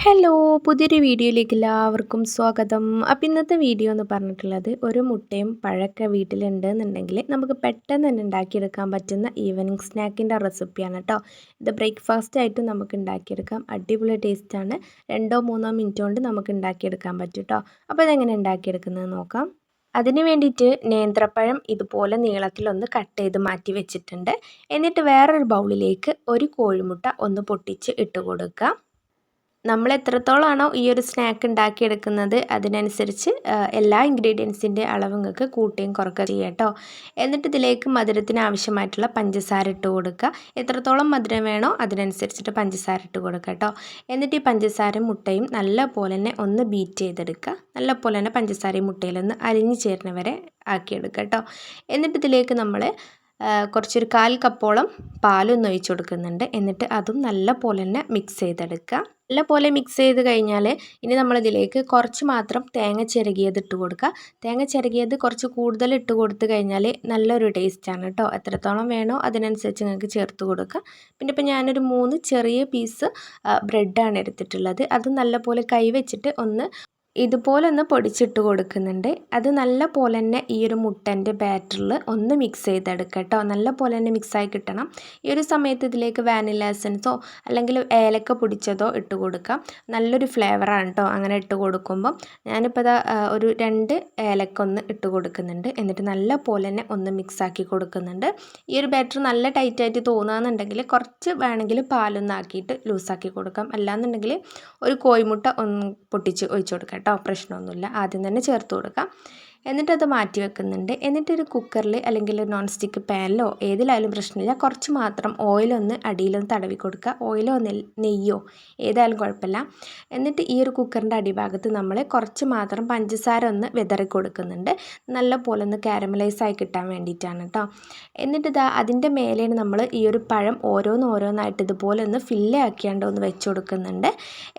Hello പുതിയൊരു വീഡിയോയിലേക്ക് എല്ലാവർക്കും സ്വാഗതം. അപ്പോൾ ഇന്നത്തെ വീഡിയോ എന്ന് പറഞ്ഞിട്ടുള്ളത് ഒരു മുട്ടയും പഴമൊക്കെ വീട്ടിലുണ്ടെന്നുണ്ടെങ്കിൽ നമുക്ക് പെട്ടെന്ന് തന്നെ ഉണ്ടാക്കിയെടുക്കാൻ പറ്റുന്ന ഈവനിങ് സ്നാക്കിൻ്റെ റെസിപ്പിയാണ് കേട്ടോ. ഇത് ബ്രേക്ക്ഫാസ്റ്റ് ആയിട്ടും നമുക്ക് ഉണ്ടാക്കിയെടുക്കാം. അടിപൊളി ടേസ്റ്റാണ്. 2-3 മിനിറ്റ് കൊണ്ട് നമുക്ക് ഉണ്ടാക്കിയെടുക്കാൻ പറ്റും കേട്ടോ. അപ്പോൾ ഇതെങ്ങനെ ഉണ്ടാക്കിയെടുക്കുന്നത് നോക്കാം. അതിന് വേണ്ടിയിട്ട് നേന്ത്രപ്പഴം ഇതുപോലെ നീളത്തിലൊന്ന് കട്ട് ചെയ്ത് മാറ്റി വെച്ചിട്ടുണ്ട്. എന്നിട്ട് വേറൊരു ബൗളിലേക്ക് ഒരു കോഴിമുട്ട ഒന്ന് പൊട്ടിച്ച് ഇട്ട് കൊടുക്കുക. നമ്മൾ എത്രത്തോളമാണോ ഈ ഒരു സ്നാക്ക് ഉണ്ടാക്കിയെടുക്കുന്നത് അതിനനുസരിച്ച് എല്ലാ ഇൻഗ്രീഡിയൻസിൻ്റെ അളവ് നിങ്ങൾക്ക് കൂട്ടുകയും കുറയ്ക്കുകയും ചെയ്യാം കേട്ടോ. എന്നിട്ട് ഇതിലേക്ക് മധുരത്തിന് ആവശ്യമായിട്ടുള്ള പഞ്ചസാര ഇട്ട് കൊടുക്കുക. എത്രത്തോളം മധുരം വേണോ അതിനനുസരിച്ചിട്ട് പഞ്ചസാര ഇട്ട് കൊടുക്കുക കേട്ടോ. എന്നിട്ട് ഈ പഞ്ചസാരയും മുട്ടയും നല്ല പോലെ തന്നെ ഒന്ന് ബീറ്റ് ചെയ്തെടുക്കുക. നല്ല പോലെ തന്നെ പഞ്ചസാരയും മുട്ടയിലൊന്ന് അലിഞ്ഞ് ചേരുന്ന വരെ ആക്കിയെടുക്കുക കേട്ടോ. എന്നിട്ട് ഇതിലേക്ക് നമ്മൾ കുറച്ചൊരു 1/4 കപ്പോളം പാലൊന്ന് ഒഴിച്ച് കൊടുക്കുന്നുണ്ട്. എന്നിട്ട് അതും നല്ല പോലെ തന്നെ മിക്സ് ചെയ്തെടുക്കുക. നല്ല പോലെ മിക്സ് ചെയ്ത് കഴിഞ്ഞാൽ ഇനി നമ്മളിതിലേക്ക് കുറച്ച് മാത്രം തേങ്ങ ചിരകിയത് ഇട്ട് കൊടുക്കുക. തേങ്ങ ചിരകിയത് കുറച്ച് കൂടുതൽ ഇട്ട് കൊടുത്തു കഴിഞ്ഞാൽ നല്ലൊരു ടേസ്റ്റാണ് കേട്ടോ. എത്രത്തോളം വേണോ അതിനനുസരിച്ച് നിങ്ങൾക്ക് ചേർത്ത് കൊടുക്കുക. പിന്നെ ഇപ്പോൾ ഞാനൊരു 3 ചെറിയ പീസ് ബ്രെഡാണ് എടുത്തിട്ടുള്ളത്. അത് നല്ല പോലെ കൈ വെച്ചിട്ട് ഒന്ന് ഇതുപോലെ ഒന്ന് പൊടിച്ചിട്ട് കൊടുക്കുന്നുണ്ട്. അത് നല്ല പോലെ തന്നെ ഈ ഒരു മുട്ടൻ്റെ ബാറ്ററിൽ ഒന്ന് മിക്സ് ചെയ്തെടുക്കുക കേട്ടോ. നല്ല പോലെ തന്നെ മിക്സായി കിട്ടണം. ഈ ഒരു സമയത്ത് ഇതിലേക്ക് വാനില എസൻസോ അല്ലെങ്കിൽ ഏലക്ക പൊടിച്ചതോ ഇട്ട് കൊടുക്കാം. നല്ലൊരു ഫ്ലേവറാണ് കേട്ടോ അങ്ങനെ ഇട്ട് കൊടുക്കുമ്പം. ഞാനിപ്പോൾ ഇതാ ഒരു 2 ഏലക്ക ഒന്ന് ഇട്ട് കൊടുക്കുന്നുണ്ട്. എന്നിട്ട് നല്ല പോലെ തന്നെ ഒന്ന് മിക്സാക്കി കൊടുക്കുന്നുണ്ട്. ഈ ഒരു ബാറ്റർ നല്ല ടൈറ്റായിട്ട് തോന്നുകയെന്നുണ്ടെങ്കിൽ കുറച്ച് വേണമെങ്കിൽ പാലൊന്ന് ആക്കിയിട്ട് ലൂസാക്കി കൊടുക്കാം. അല്ലാന്നുണ്ടെങ്കിൽ ഒരു കോഴിമുട്ട ഒന്ന് പൊട്ടിച്ച് ഒഴിച്ച് കൊടുക്കാം കേട്ടോ. പ്രശ്നമൊന്നുമില്ല. ആദ്യം തന്നെ ചേർത്ത് കൊടുക്കാം. എന്നിട്ടത് മാറ്റി വെക്കുന്നുണ്ട്. എന്നിട്ടൊരു കുക്കറിൽ അല്ലെങ്കിൽ നോൺ സ്റ്റിക്ക് പാനിലോ ഏതിലായാലും പ്രശ്നമില്ല. കുറച്ച് മാത്രം ഓയിലൊന്ന് അടിയിലൊന്ന് തടവി കൊടുക്കുക. ഓയിലോ നെയ്യോ ഏതായാലും കുഴപ്പമില്ല. എന്നിട്ട് ഈ ഒരു കുക്കറിൻ്റെ അടിഭാഗത്ത് നമ്മൾ കുറച്ച് മാത്രം പഞ്ചസാര ഒന്ന് വിതറി കൊടുക്കുന്നുണ്ട്. നല്ല പോലെ ഒന്ന് കാരമലൈസായി കിട്ടാൻ വേണ്ടിയിട്ടാണ് കേട്ടോ. എന്നിട്ട് ഇതാ അതിൻ്റെ മേലെയാണ് നമ്മൾ ഈ ഒരു പഴം ഓരോന്നായിട്ട് ഇതുപോലെ ഒന്ന് ഫില്ല് ആക്കിയാണ്ട് ഒന്ന് വെച്ച് കൊടുക്കുന്നുണ്ട്.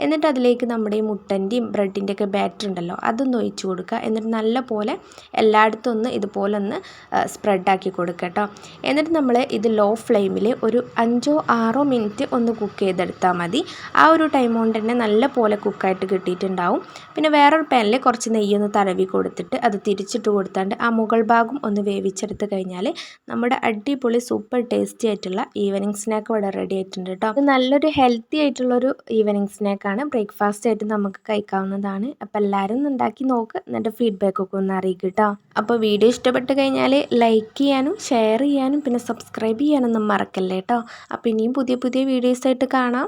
എന്നിട്ട് അതിലേക്ക് നമ്മുടെ ഈ മുട്ടൻ്റെയും ബ്രെഡിൻ്റെയൊക്കെ ബാറ്റർ ഉണ്ടല്ലോ അതൊന്ന് ഒഴിച്ച് കൊടുക്കുക. എന്നിട്ട് നല്ല പോലെ എല്ലായിടത്തും ഒന്ന് ഇതുപോലെ ഒന്ന് സ്പ്രെഡാക്കി കൊടുക്കുക കേട്ടോ. എന്നിട്ട് നമ്മൾ ഇത് ലോ ഫ്ലെയിമിൽ ഒരു 5-6 മിനിറ്റ് ഒന്ന് കുക്ക് ചെയ്തെടുത്താൽ മതി. ആ ഒരു ടൈം കൊണ്ട് തന്നെ നല്ല പോലെ കുക്കായിട്ട് കിട്ടിയിട്ടുണ്ടാവും. പിന്നെ വേറൊരു പാനിൽ കുറച്ച് നെയ്യൊന്ന് തടവി കൊടുത്തിട്ട് അത് തിരിച്ചിട്ട് കൊടുത്താണ്ട് ആ മുകൾ ഭാഗം ഒന്ന് വേവിച്ചെടുത്ത് കഴിഞ്ഞാൽ നമ്മുടെ അടിപൊളി സൂപ്പർ ടേസ്റ്റി ആയിട്ടുള്ള ഈവനിങ് സ്നാക്ക് ഇവിടെ റെഡി ആയിട്ടുണ്ട് കേട്ടോ. ഇത് നല്ലൊരു ഹെൽത്തി ആയിട്ടുള്ളൊരു ഈവനിങ് സ്നാക്കാണ്. ബ്രേക്ക്ഫാസ്റ്റ് ആയിട്ട് നമുക്ക് കഴിക്കാവുന്നതാണ്. അപ്പോൾ എല്ലാവരും ഒന്ന് ഉണ്ടാക്കി നോക്ക്. എന്നിട്ട് ഫീഡ്ബാക്കൊക്കെ ഒന്ന് അറിയിക്കും കേട്ടോ. അപ്പോൾ വീഡിയോ ഇഷ്ടപ്പെട്ട് കഴിഞ്ഞാൽ ലൈക്ക് ചെയ്യാനും ഷെയർ ചെയ്യാനും പിന്നെ സബ്സ്ക്രൈബ് ചെയ്യാനൊന്നും മറക്കല്ലേ കേട്ടോ. അപ്പോൾ ഇനിയും പുതിയ വീഡിയോസായിട്ട് കാണാം.